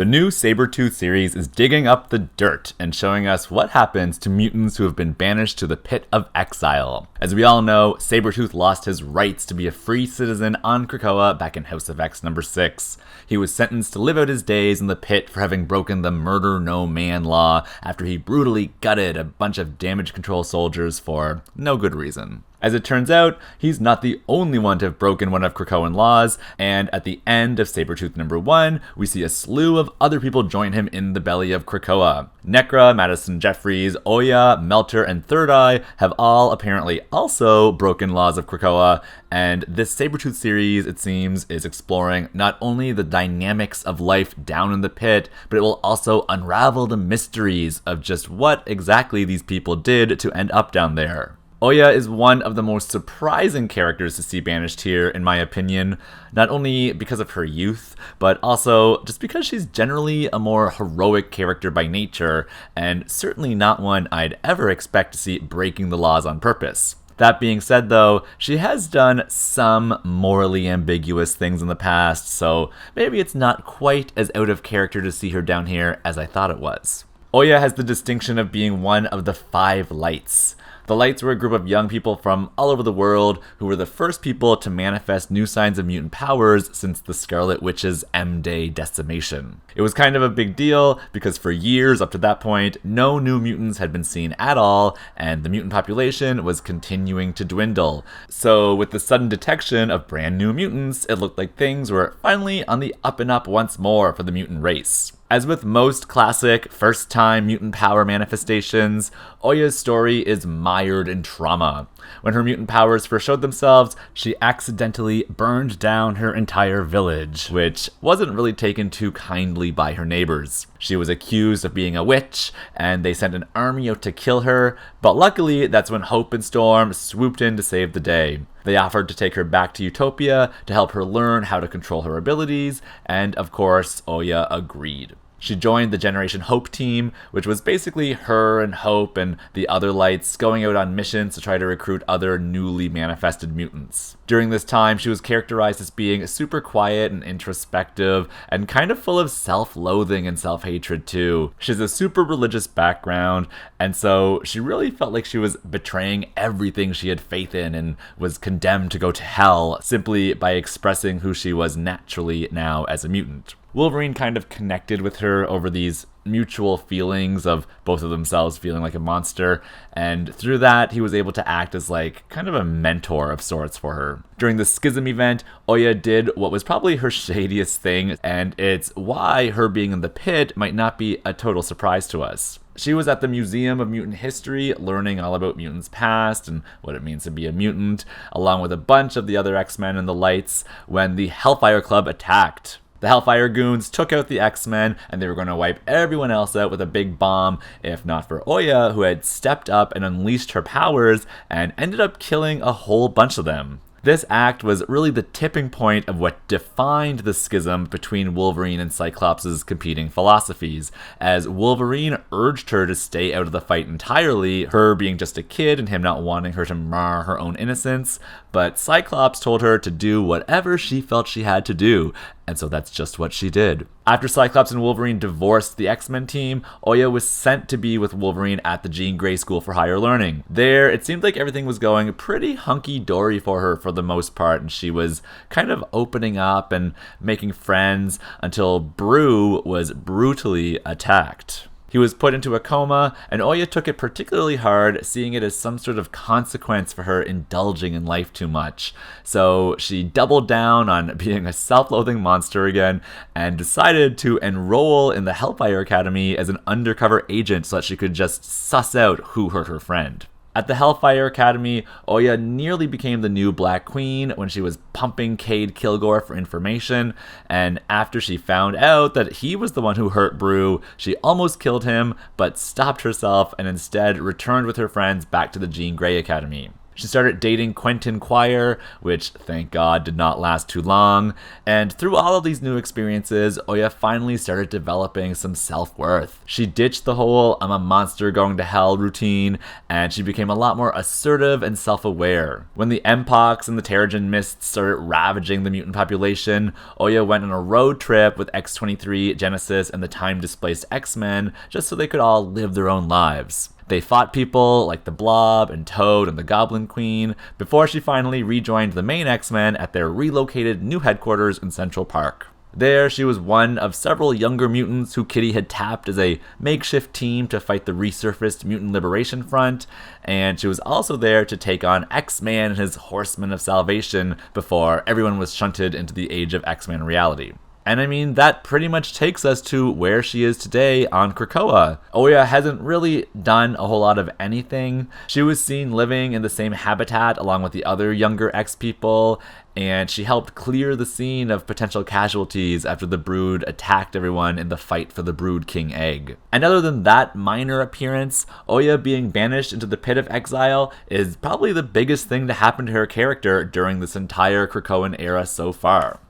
The new Sabretooth series is digging up the dirt and showing us what happens to mutants who have been banished to the Pit of Exile. As we all know, Sabretooth lost his rights to be a free citizen on Krakoa back in House of X number 6. He was sentenced to live out his days in the pit for having broken the Murder No Man law after he brutally gutted a bunch of damage control soldiers for no good reason. As it turns out, he's not the only one to have broken one of Krakoan laws, and at the end of Sabretooth number 1, we see a slew of other people join him in the belly of Krakoa. Nekra, Madison Jeffries, Oya, Melter, and Third Eye have all apparently also broken laws of Krakoa, and this Sabretooth series, it seems, is exploring not only the dynamics of life down in the pit, but it will also unravel the mysteries of just what exactly these people did to end up down there. Oya is one of the most surprising characters to see banished here, in my opinion, not only because of her youth, but also just because she's generally a more heroic character by nature, and certainly not one I'd ever expect to see breaking the laws on purpose. That being said, though, she has done some morally ambiguous things in the past, so maybe it's not quite as out of character to see her down here as I thought it was. Oya has the distinction of being one of the 5 Lights. The Lights were a group of young people from all over the world who were the first people to manifest new signs of mutant powers since the Scarlet Witch's M-Day decimation. It was kind of a big deal because for years up to that point, no new mutants had been seen at all, and the mutant population was continuing to dwindle. So with the sudden detection of brand new mutants, it looked like things were finally on the up and up once more for the mutant race. As with most classic first-time mutant power manifestations, Oya's story is mired in trauma. When her mutant powers first showed themselves, she accidentally burned down her entire village, which wasn't really taken too kindly by her neighbors. She was accused of being a witch, and they sent an army out to kill her, but luckily that's when Hope and Storm swooped in to save the day. They offered to take her back to Utopia to help her learn how to control her abilities, and of course, Oya agreed. She joined the Generation Hope team, which was basically her and Hope and the other Lights going out on missions to try to recruit other newly manifested mutants. During this time, she was characterized as being super quiet and introspective, and kind of full of self-loathing and self-hatred too. She has a super religious background, and so she really felt like she was betraying everything she had faith in and was condemned to go to hell simply by expressing who she was naturally now as a mutant. Wolverine kind of connected with her over these mutual feelings of both of themselves feeling like a monster, and through that he was able to act as like kind of a mentor of sorts for her. During the Schism event, Oya did what was probably her shadiest thing, and it's why her being in the pit might not be a total surprise to us. She was at the Museum of Mutant History learning all about mutants' past and what it means to be a mutant, along with a bunch of the other X-Men and the Lights, when the Hellfire Club attacked. The Hellfire Goons took out the X-Men, and they were going to wipe everyone else out with a big bomb, if not for Oya, who had stepped up and unleashed her powers, and ended up killing a whole bunch of them. This act was really the tipping point of what defined the schism between Wolverine and Cyclops' competing philosophies, as Wolverine urged her to stay out of the fight entirely, her being just a kid and him not wanting her to mar her own innocence, but Cyclops told her to do whatever she felt she had to do, and so that's just what she did. After Cyclops and Wolverine divorced the X-Men team, Oya was sent to be with Wolverine at the Jean Grey School for Higher Learning. There, it seemed like everything was going pretty hunky-dory for her for the most part, and she was kind of opening up and making friends until Brew was brutally attacked. He was put into a coma, and Oya took it particularly hard, seeing it as some sort of consequence for her indulging in life too much. So she doubled down on being a self-loathing monster again, and decided to enroll in the Hellfire Academy as an undercover agent so that she could just suss out who hurt her friend. At the Hellfire Academy, Oya nearly became the new Black Queen when she was pumping Cade Kilgore for information, and after she found out that he was the one who hurt Brew, she almost killed him, but stopped herself and instead returned with her friends back to the Jean Grey Academy. She started dating Quentin Quire, which, thank God, did not last too long. And through all of these new experiences, Oya finally started developing some self-worth. She ditched the whole "I'm a monster going to hell" routine, and she became a lot more assertive and self-aware. When the Mpox and the Terrigen Mists started ravaging the mutant population, Oya went on a road trip with X-23, Genesis, and the time-displaced X-Men just so they could all live their own lives. They fought people like the Blob and Toad and the Goblin Queen before she finally rejoined the main X-Men at their relocated new headquarters in Central Park. There, she was one of several younger mutants who Kitty had tapped as a makeshift team to fight the resurfaced Mutant Liberation Front, and she was also there to take on X-Man and his Horsemen of Salvation before everyone was shunted into the Age of X-Men reality. And I mean, that pretty much takes us to where she is today on Krakoa. Oya hasn't really done a whole lot of anything. She was seen living in the same habitat along with the other younger X-people, and she helped clear the scene of potential casualties after the Brood attacked everyone in the fight for the Brood King egg. And other than that minor appearance, Oya being banished into the Pit of Exile is probably the biggest thing to happen to her character during this entire Krakoan era so far.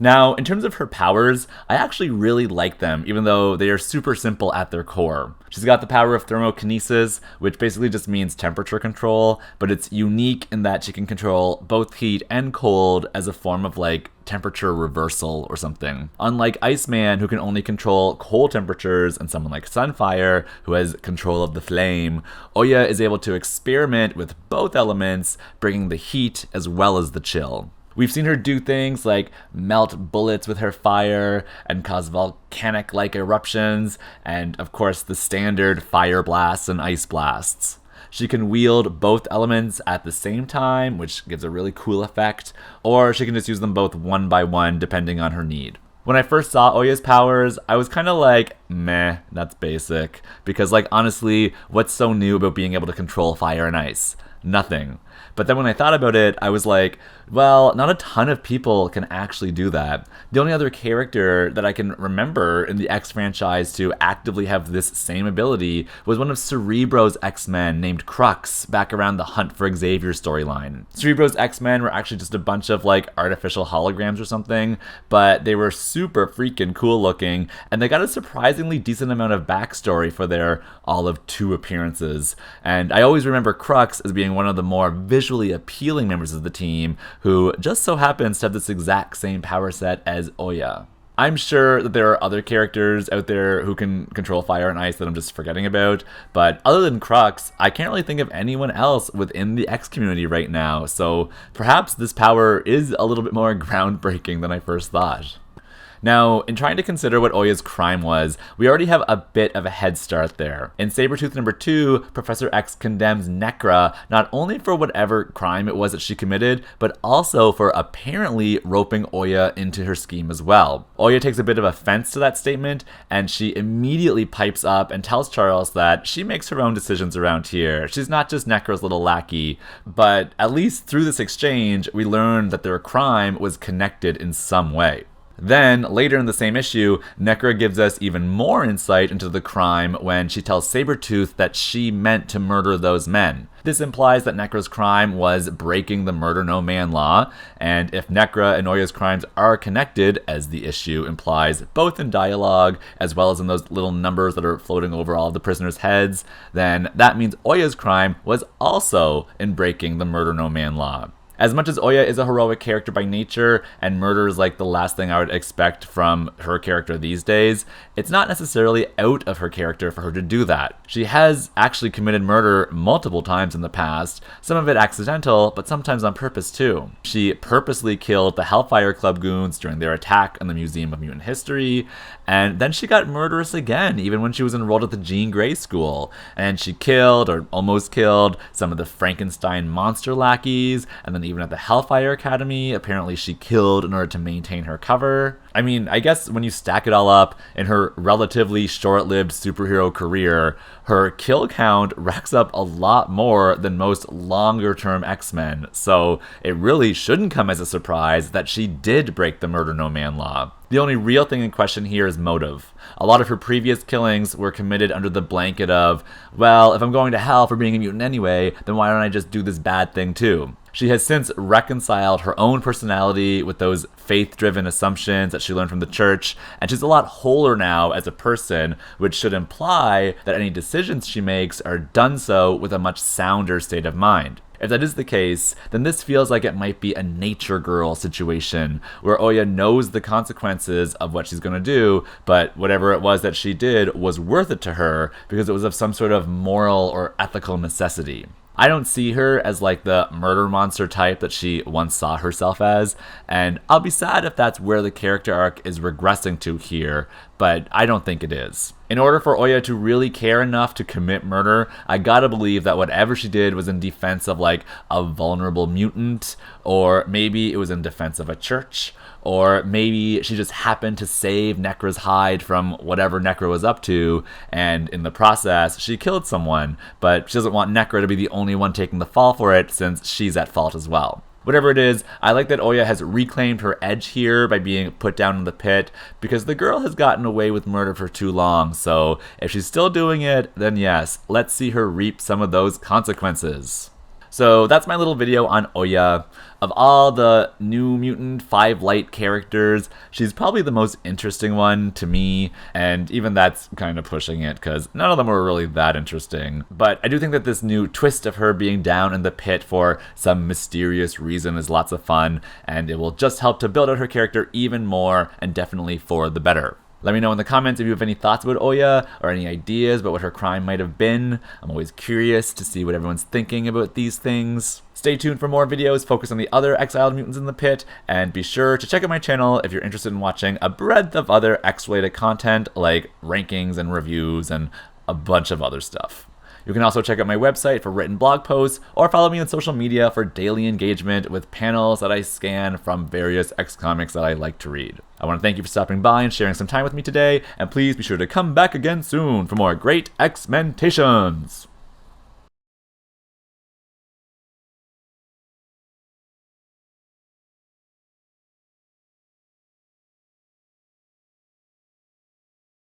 Now, in terms of her powers, I actually really like them, even though they are super simple at their core. She's got the power of thermokinesis, which basically just means temperature control, but it's unique in that she can control both heat and cold as a form of like temperature reversal or something. Unlike Iceman, who can only control cold temperatures, and someone like Sunfire, who has control of the flame, Oya is able to experiment with both elements, bringing the heat as well as the chill. We've seen her do things like melt bullets with her fire and cause volcanic-like eruptions, and of course the standard fire blasts and ice blasts. She can wield both elements at the same time, which gives a really cool effect, or she can just use them both one by one depending on her need. When I first saw Oya's powers, I was kind of like, meh, that's basic. Because like honestly, what's so new about being able to control fire and ice? Nothing. But then when I thought about it, I was like, well, not a ton of people can actually do that. The only other character that I can remember in the X franchise to actively have this same ability was one of Cerebro's X-Men named Crux back around the Hunt for Xavier storyline. Cerebro's X-Men were actually just a bunch of like artificial holograms or something, but they were super freaking cool looking, and they got a surprisingly decent amount of backstory for their all of 2 appearances. And I always remember Crux as being one of the more visually appealing members of the team, who just so happens to have this exact same power set as Oya. I'm sure that there are other characters out there who can control fire and ice that I'm just forgetting about, but other than Crux, I can't really think of anyone else within the X community right now, so perhaps this power is a little bit more groundbreaking than I first thought. Now, in trying to consider what Oya's crime was, we already have a bit of a head start there. In Sabretooth number 2, Professor X condemns Nekra not only for whatever crime it was that she committed, but also for apparently roping Oya into her scheme as well. Oya takes a bit of offense to that statement, and she immediately pipes up and tells Charles that she makes her own decisions around here. She's not just Nekra's little lackey, but at least through this exchange, we learn that their crime was connected in some way. Then, later in the same issue, Nekra gives us even more insight into the crime when she tells Sabretooth that she meant to murder those men. This implies that Nekra's crime was breaking the Murder No Man law, and if Nekra and Oya's crimes are connected, as the issue implies both in dialogue as well as in those little numbers that are floating over all of the prisoners' heads, then that means Oya's crime was also in breaking the Murder No Man law. As much as Oya is a heroic character by nature, and murder is like the last thing I would expect from her character these days, it's not necessarily out of her character for her to do that. She has actually committed murder multiple times in the past, some of it accidental, but sometimes on purpose too. She purposely killed the Hellfire Club goons during their attack on the Museum of Mutant History, and then she got murderous again, even when she was enrolled at the Jean Grey School. And she killed, or almost killed, some of the Frankenstein monster lackeys, and then even at the Hellfire Academy, apparently she killed in order to maintain her cover. I mean, I guess when you stack it all up, in her relatively short-lived superhero career, her kill count racks up a lot more than most longer-term X-Men, so it really shouldn't come as a surprise that she did break the Murder No Man law. The only real thing in question here is motive. A lot of her previous killings were committed under the blanket of, well, if I'm going to hell for being a mutant anyway, then why don't I just do this bad thing too? She has since reconciled her own personality with those faith-driven assumptions that she learned from the church, and she's a lot wholer now as a person, which should imply that any decisions she makes are done so with a much sounder state of mind. If that is the case, then this feels like it might be a nature girl situation, where Oya knows the consequences of what she's going to do, but whatever it was that she did was worth it to her because it was of some sort of moral or ethical necessity. I don't see her as like the murder monster type that she once saw herself as, and I'll be sad if that's where the character arc is regressing to here, but I don't think it is. In order for Oya to really care enough to commit murder, I gotta believe that whatever she did was in defense of like a vulnerable mutant, or maybe it was in defense of a church, or maybe she just happened to save Necra's hide from whatever Necra was up to, and in the process, she killed someone, but she doesn't want Necra to be the only one taking the fall for it since she's at fault as well. Whatever it is, I like that Oya has reclaimed her edge here by being put down in the pit, because the girl has gotten away with murder for too long, so if she's still doing it, then yes, let's see her reap some of those consequences. So that's my little video on Oya. Of all the New Mutant 5 Light characters, she's probably the most interesting one to me, and even that's kind of pushing it because none of them were really that interesting. But I do think that this new twist of her being down in the pit for some mysterious reason is lots of fun, and it will just help to build out her character even more, and definitely for the better. Let me know in the comments if you have any thoughts about Oya or any ideas about what her crime might have been. I'm always curious to see what everyone's thinking about these things. Stay tuned for more videos focused on the other exiled mutants in the pit, and be sure to check out my channel if you're interested in watching a breadth of other X-related content like rankings and reviews and a bunch of other stuff. You can also check out my website for written blog posts, or follow me on social media for daily engagement with panels that I scan from various X comics that I like to read. I want to thank you for stopping by and sharing some time with me today, and please be sure to come back again soon for more great X-Mentations!